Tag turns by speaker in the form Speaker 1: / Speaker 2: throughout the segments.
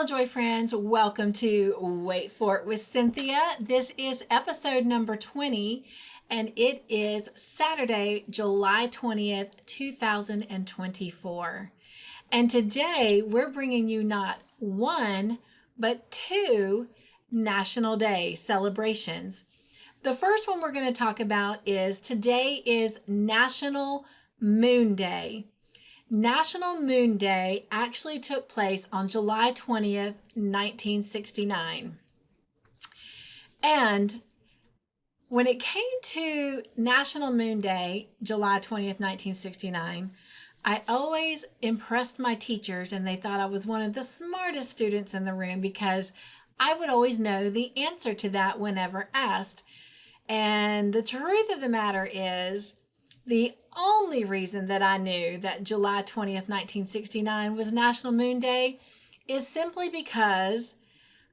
Speaker 1: Hello, Joy friends. Welcome to Wait For It with Cynthia. This is episode number 20, and it is Saturday, July 20th, 2024. And today we're bringing you not one, but two National Day celebrations. The first one we're going to talk about is today is National Moon Day. National Moon Day actually took place on July 20th, 1969. And when it came to National Moon Day, July 20th, 1969, I always impressed my teachers, and they thought I was one of the smartest students in the room because I would always know the answer to that whenever asked. And the truth of the matter is, the only reason that I knew that July 20th, 1969 was National Moon Day is simply because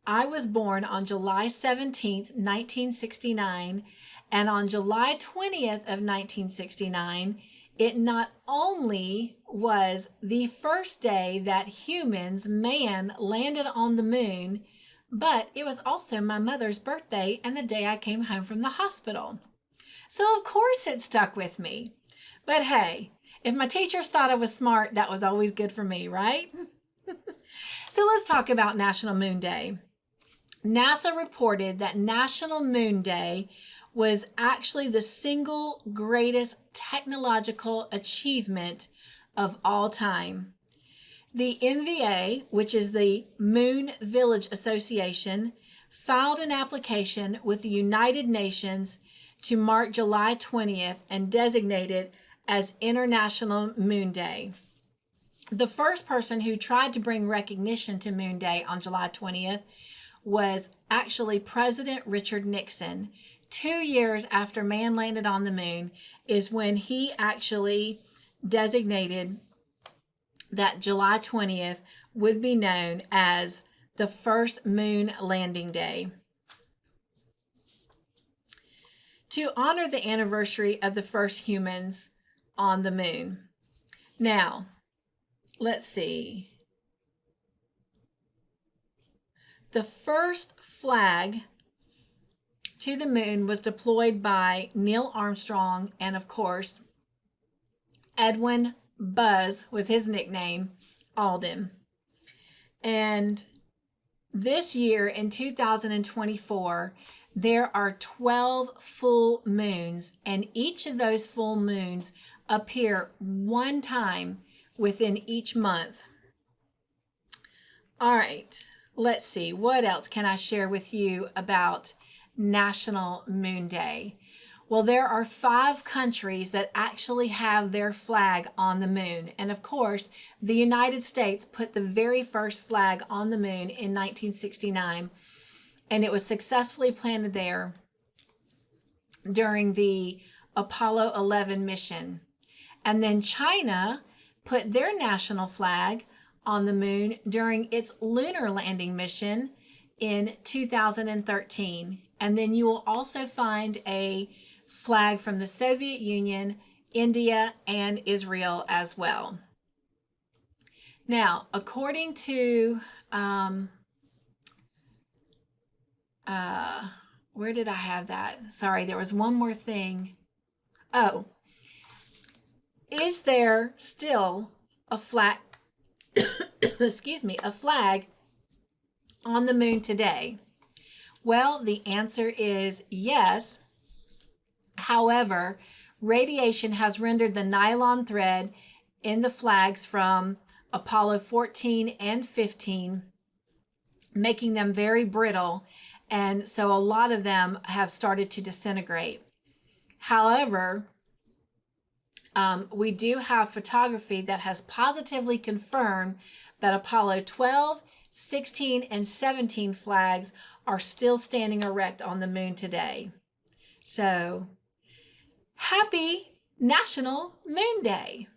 Speaker 1: I was born on July 17th, 1969, and on July 20th of 1969, it not only was the first day that man landed on the moon, but it was also my mother's birthday and the day I came home from the hospital. So of course it stuck with me. But hey, if my teachers thought I was smart, that was always good for me, right? So let's talk about National Moon Day. NASA reported that National Moon Day was actually the single greatest technological achievement of all time. The MVA, which is the Moon Village Association, filed an application with the United Nations to mark July 20th and designate it as International Moon Day. The first person who tried to bring recognition to Moon Day on July 20th was actually President Richard Nixon. 2 years after man landed on the moon is when he actually designated that July 20th would be known as the first moon landing day, to honor the anniversary of the first humans on the moon. Now, let's see. The first flag to the moon was deployed by Neil Armstrong, and of course, Edwin Buzz was his nickname, Aldrin. And this year in 2024, there are 12 full moons, and each of those full moons appear one time within each month. All right, let's see. What else can I share with you about National Moon Day? Well, there are 5 countries that actually have their flag on the moon. And of course, the United States put the very first flag on the moon in 1969. And it was successfully planted there during the Apollo 11 mission. And then China put their national flag on the moon during its lunar landing mission in 2013. And then you will also find a flag from the Soviet Union, India, and Israel as well. Now, according to where did I have that? Sorry, there was one more thing. Oh, is there still a flag, excuse me, a flag on the moon today? Well, the answer is yes. However, radiation has rendered the nylon thread in the flags from Apollo 14 and 15, making them very brittle. And so a lot of them have started to disintegrate. However, we do have photography that has positively confirmed that Apollo 12, 16, and 17 flags are still standing erect on the moon today. So, happy National Moon Day.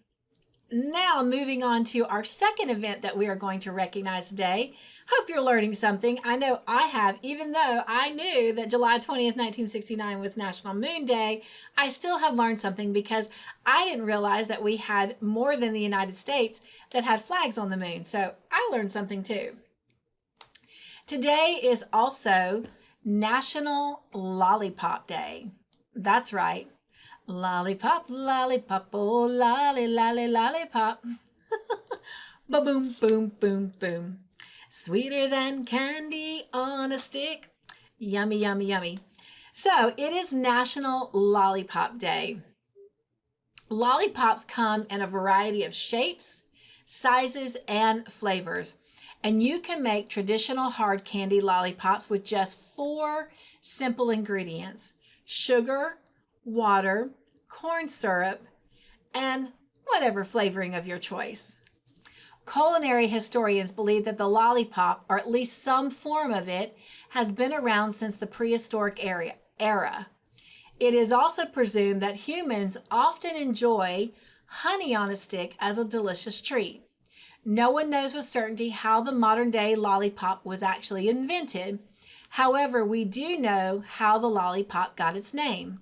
Speaker 1: Now, moving on to our second event that we are going to recognize today. Hope you're learning something. I know I have. Even though I knew that July 20th, 1969 was National Moon Day, I still have learned something because I didn't realize that we had more than the United States that had flags on the moon. So I learned something too. Today is also National Lollipop Day. That's right. Lollipop, lollipop, oh lolly, lolly, lollipop. Ba-boom, boom, boom, boom. Sweeter than candy on a stick. Yummy, yummy, yummy. So it is National Lollipop Day. Lollipops come in a variety of shapes, sizes, and flavors. And you can make traditional hard candy lollipops with just 4 simple ingredients: sugar, water, corn syrup, and whatever flavoring of your choice. Culinary historians believe that the lollipop, or at least some form of it, has been around since the prehistoric era. It is also presumed that humans often enjoy honey on a stick as a delicious treat. No one knows with certainty how the modern-day lollipop was actually invented. However, we do know how the lollipop got its name.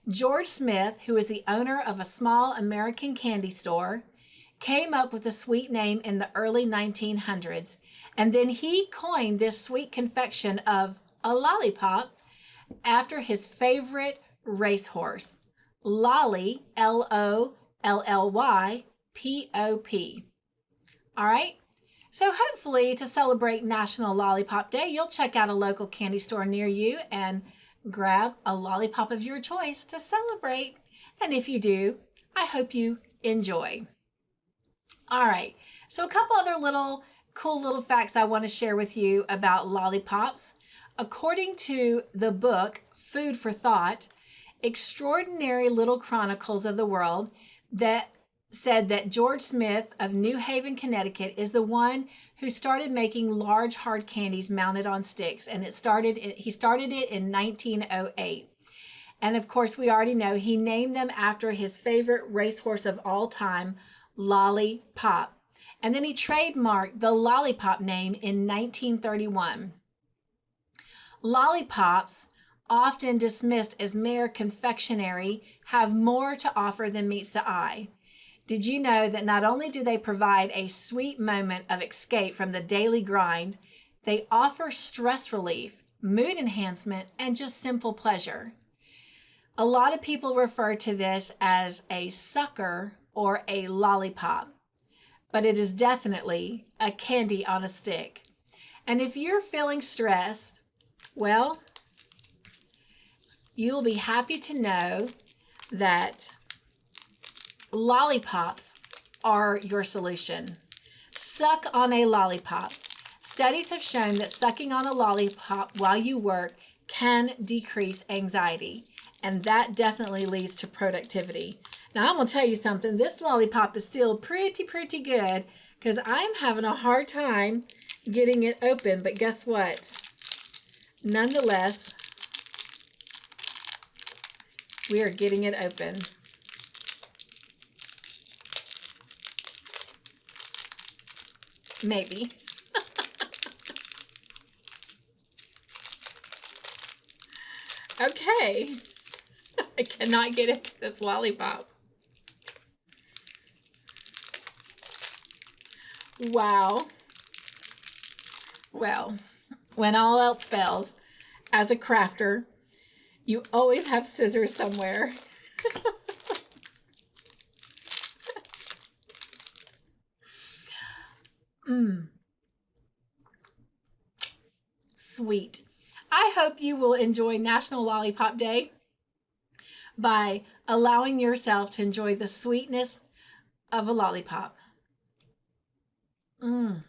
Speaker 1: George Smith, who is the owner of a small American candy store, came up with the sweet name in the early 1900s, and then he coined this sweet confection of a lollipop after his favorite racehorse, Lolly, L-O-L-L-Y-P-O-P. All right, so hopefully to celebrate National Lollipop Day, you'll check out a local candy store near you and grab a lollipop of your choice to celebrate. And if you do, I hope you enjoy. All right, so a couple other cool little facts I want to share with you about lollipops. According to the book Food for Thought, Extraordinary Little Chronicles of the World, that said that George Smith of New Haven, Connecticut is the one who started making large hard candies mounted on sticks, and he started it in 1908. And of course, we already know he named them after his favorite racehorse of all time, Lollipop. And then he trademarked the lollipop name in 1931. Lollipops, often dismissed as mere confectionery, have more to offer than meets the eye. Did you know that not only do they provide a sweet moment of escape from the daily grind, they offer stress relief, mood enhancement, and just simple pleasure? A lot of people refer to this as a sucker or a lollipop, but it is definitely a candy on a stick. And if you're feeling stressed, well, you'll be happy to know that lollipops are your solution. Suck on a lollipop. Studies have shown that sucking on a lollipop while you work can decrease anxiety, and that definitely leads to productivity. Now, I'm going to tell you something. This lollipop is sealed pretty good because I'm having a hard time getting it open, but guess what? Nonetheless, we are getting it open. Maybe. Okay. I cannot get into this lollipop. Wow. Well, when all else fails, as a crafter, you always have scissors somewhere. Sweet. I hope you will enjoy National Lollipop Day by allowing yourself to enjoy the sweetness of a lollipop. All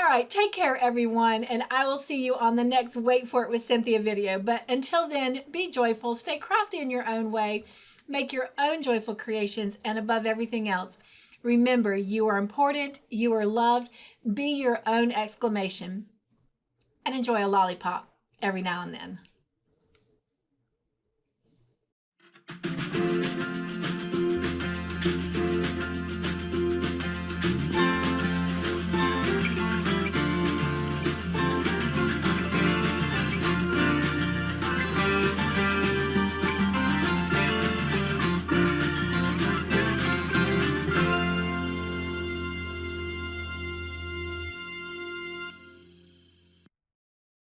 Speaker 1: right, take care, everyone, and I will see you on the next Wait For It with Cynthia video. But until then, be joyful, stay crafty in your own way, make your own joyful creations, and above everything else, remember, you are important, you are loved, be your own exclamation, and enjoy a lollipop every now and then.